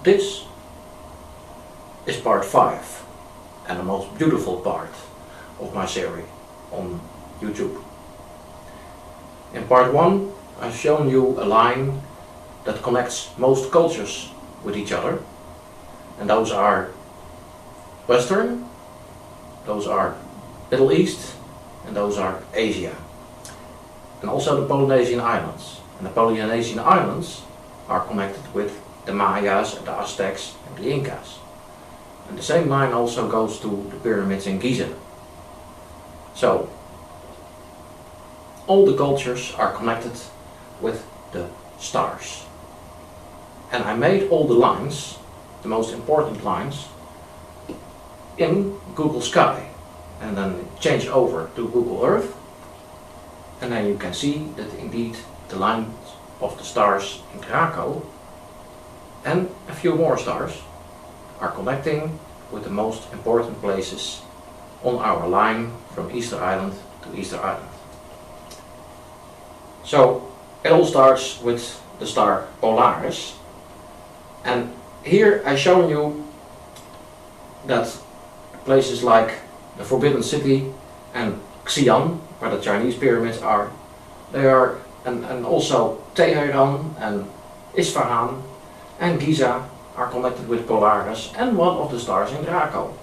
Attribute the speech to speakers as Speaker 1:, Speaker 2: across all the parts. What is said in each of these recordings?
Speaker 1: This is part 5 and the most beautiful part of my series on YouTube. In part 1 I've shown you a line that connects most cultures with each other, and those are Western, those are Middle East, and those are Asia, and also the Polynesian Islands. And the Polynesian Islands are connected with the Mayas, the Aztecs and the Incas. And the same line also goes to the pyramids in Giza. So all the cultures are connected with the stars. And I made all the lines, the most important lines, in Google Sky, and then change over to Google Earth, and then you can see that indeed the lines of the stars in Draco and a few more stars are connecting with the most important places on our line from Easter Island to Easter Island. So it all starts with the star Polaris, and here I've shown you that places like the Forbidden City and Xi'an, where the Chinese pyramids are, and also Teheran and Isfahan and Giza are connected with Polaris and one of the stars in Draco.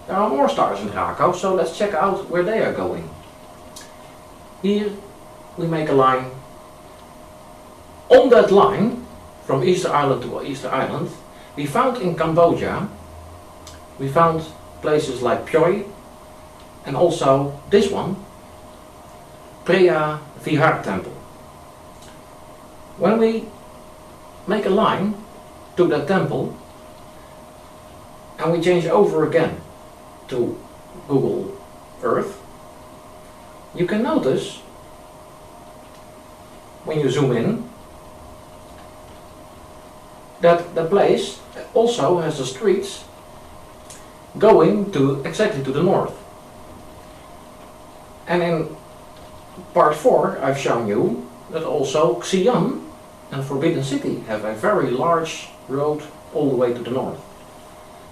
Speaker 1: There are more stars in Draco, so let's check out where they are going. Here we make a line. On that line, from Easter Island to Easter Island, we found in Cambodia, we found places like Phoi, and also this one, Preah Vihar Temple. When we make a line to that temple and we change over again to Google Earth, you can notice when you zoom in that the place also has the streets going to exactly to the north. And in part 4 I've shown you that also Xi'an and Forbidden City have a very large road all the way to the north.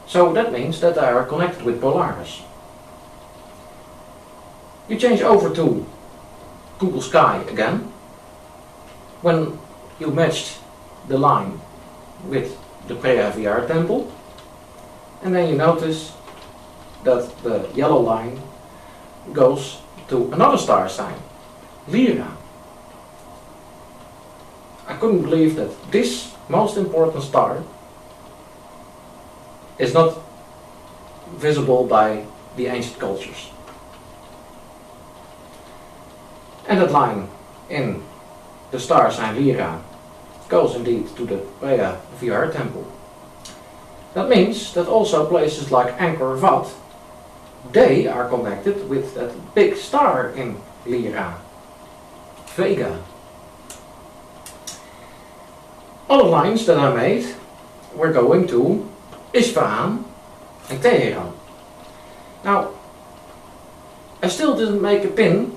Speaker 1: So that means that they are connected with Polaris. You change over to Google Sky again. When you matched the line with the Preah Vihar Temple, and then you notice that the yellow line goes to another star sign, Lyra. I couldn't believe that this most important star is not visible by the ancient cultures. And that line in the star sign Lyra goes indeed to the Preah Vihar Temple. That means that also places like Angkor Wat, they are connected with that big star in Lyra, Vega. Other lines that I made were going to Isfahan and Teheran. Now, I still didn't make a pin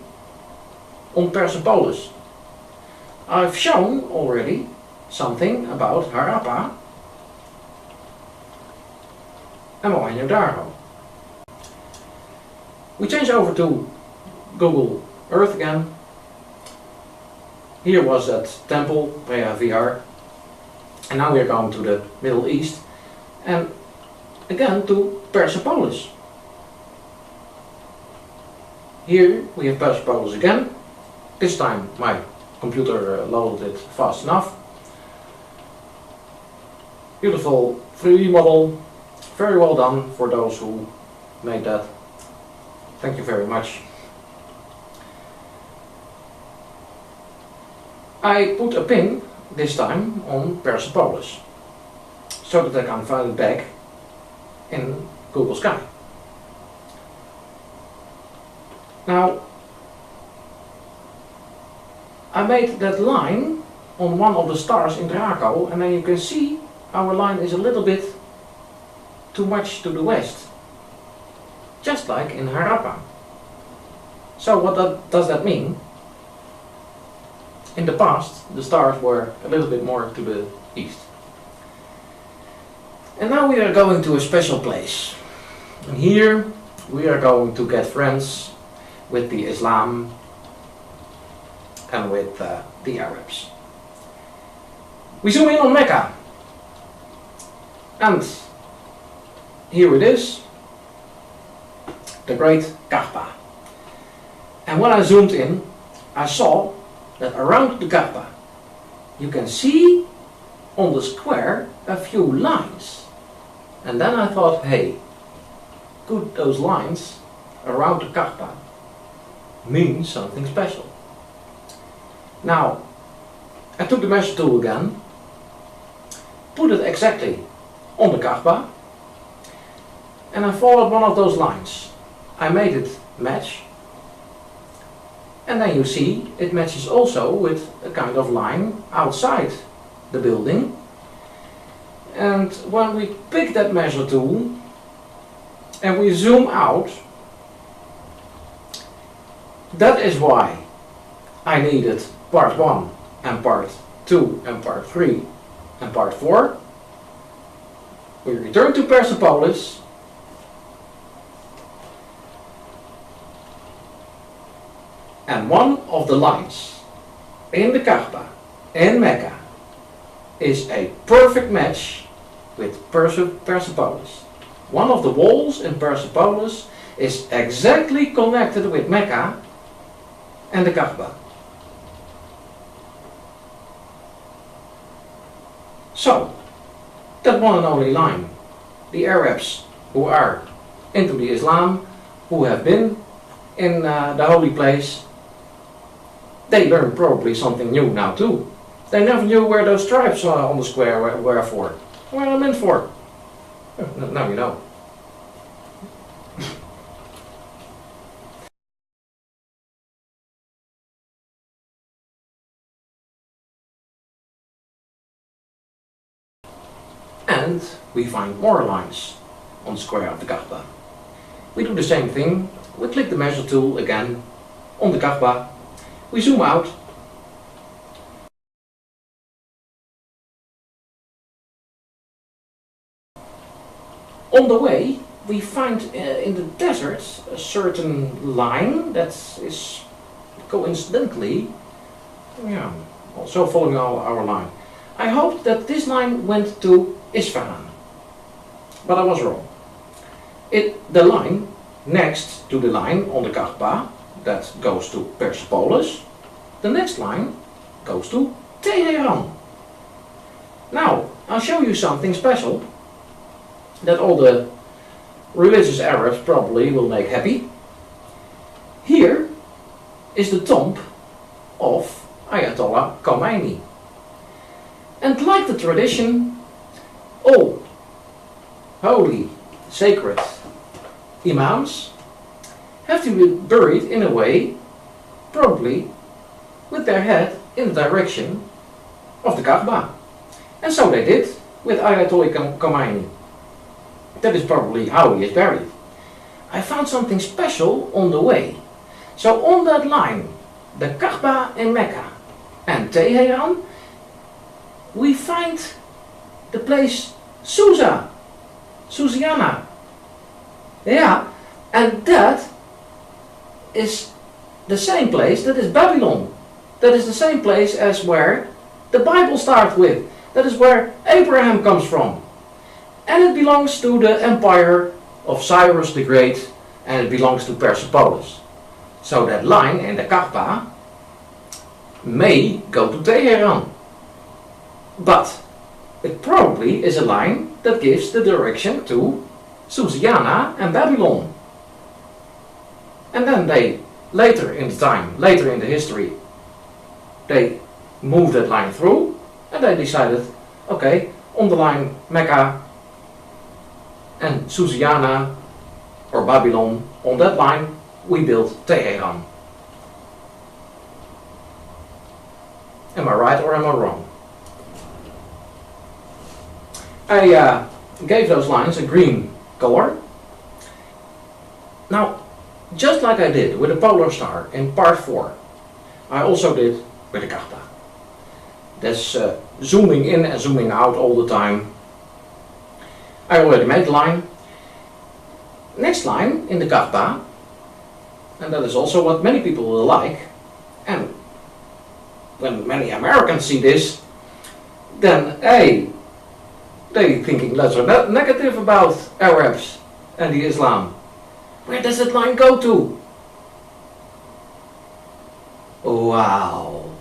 Speaker 1: on Persepolis. I've shown already something about Harappa and Mohenjo-Daro. We change over to Google Earth again. Here was that temple, Preah Vihar, and now we are going to the Middle East and again to Persepolis. Here we have Persepolis again. This time my computer loaded it fast enough. Beautiful 3D model, very well done for those who made that. Thank you very much. I put a pin this time on Persepolis so that I can find it back in Google Sky. Now, I made that line on one of the stars in Draco, and then you can see our line is a little bit too much to the west, just like in Harappa. So what does that mean? In the past, the stars were a little bit more to the east. And now we are going to a special place. And here we are going to get friends with the Islam and with the Arabs. We zoom in on Mecca. And here it is, the great Kaaba. And when I zoomed in, I saw that around the Kaaba you can see on the square a few lines. And then I thought, hey, could those lines around the Kaaba mean something special? Now, I took the measure tool again, put it exactly on the Kaaba, and I followed one of those lines. I made it match, and then you see it matches also with a kind of line outside the building. And when we pick that measure tool and we zoom out, that is why I needed part 1 and part 2 and part 3 and part 4. We return to Persepolis. And one of the lines in the Kaaba in Mecca is a perfect match with Persepolis. One of the walls in Persepolis is exactly connected with Mecca and the Kaaba. So, that one and only line, the Arabs who are into the Islam, who have been in the holy place, they learn probably something new now too. They never knew where those stripes on the square were for. What are they meant for? Now you know. And we find more lines on the square of the Kaaba. We do the same thing. We click the measure tool again on the Kaaba. We zoom out. On the way, we find in the desert a certain line that is coincidentally also following our line. I hoped that this line went to Isfahan, but I was wrong. The line next to the line on the Kaaba that goes to Persepolis, the next line goes to Teheran. Now, I'll show you something special that all the religious Arabs probably will make happy. Here is the tomb of Ayatollah Khomeini. And like the tradition, all holy, sacred imams have to be buried in a way, probably with their head in the direction of the Kaaba. And so they did with Ayatollah Khomeini. That is probably how he is buried. I found something special on the way. So on that line, the Kaaba in Mecca and Teheran, we find the place Susa, Susiana. Yeah, and that is the same place, that is Babylon. That is the same place as where the Bible starts with. That is where Abraham comes from. And it belongs to the empire of Cyrus the Great, and it belongs to Persepolis. So that line in the Kaaba may go to Teheran. But it probably is a line that gives the direction to Susiana and Babylon. And then they, later in the history, they moved that line through, and they decided, okay, on the line Mecca and Susiana or Babylon, on that line we built Teheran. Am I right or am I wrong? I gave those lines a green color. Now, just like I did with the polar star in part 4, I also did with the Kaaba. That's zooming in and zooming out all the time. I already made the line. Next line in the Kaaba, and that is also what many people will like, and when many Americans see this, then hey, they thinking lots of negative about Arabs and the Islam. Where does that line go to? Wow!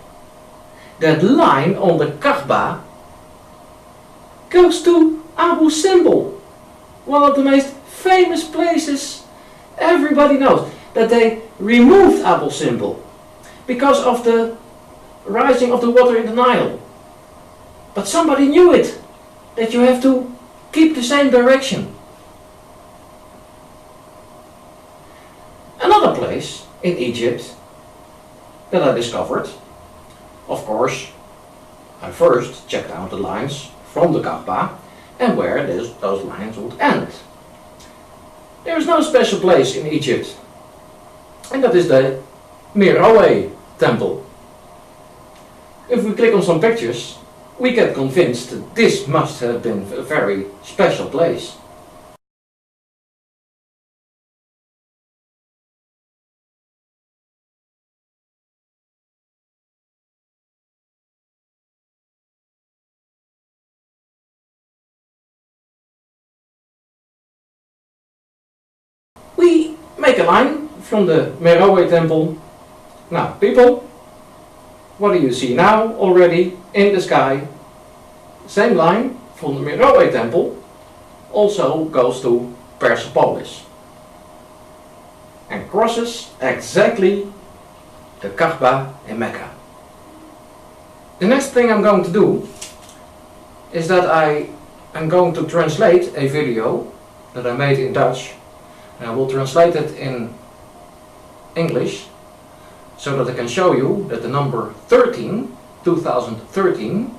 Speaker 1: That line on the Kaaba goes to Abu Simbel, one of the most famous places. Everybody knows that they removed Abu Simbel because of the rising of the water in the Nile. But somebody knew it, that you have to keep the same direction. Another place in Egypt that I discovered, of course, I first checked out the lines from the Kaaba and where those lines would end. There is no special place in Egypt, and that is the Meroe temple. If we click on some pictures, we get convinced that this must have been a very special place. We make a line from the Meroe temple. Now, people, what do you see now already in the sky? Same line from the Meroe temple also goes to Persepolis and crosses exactly the Kaaba in Mecca. The next thing I'm going to do is that I am going to translate a video that I made in Dutch, and I will translate it in English so that I can show you that the number 13, 2013,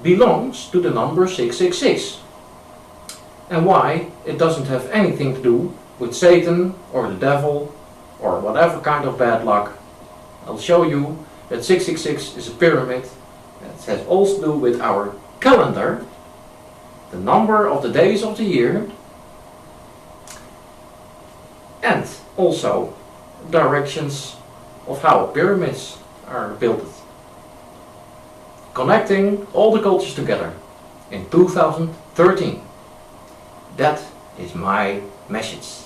Speaker 1: belongs to the number 666, and why it doesn't have anything to do with Satan or the devil or whatever kind of bad luck. I'll show you that 666 is a pyramid. It has also to do with our calendar, the number of the days of the year, and also directions of how pyramids are built, connecting all the cultures together in 2013. That is my message.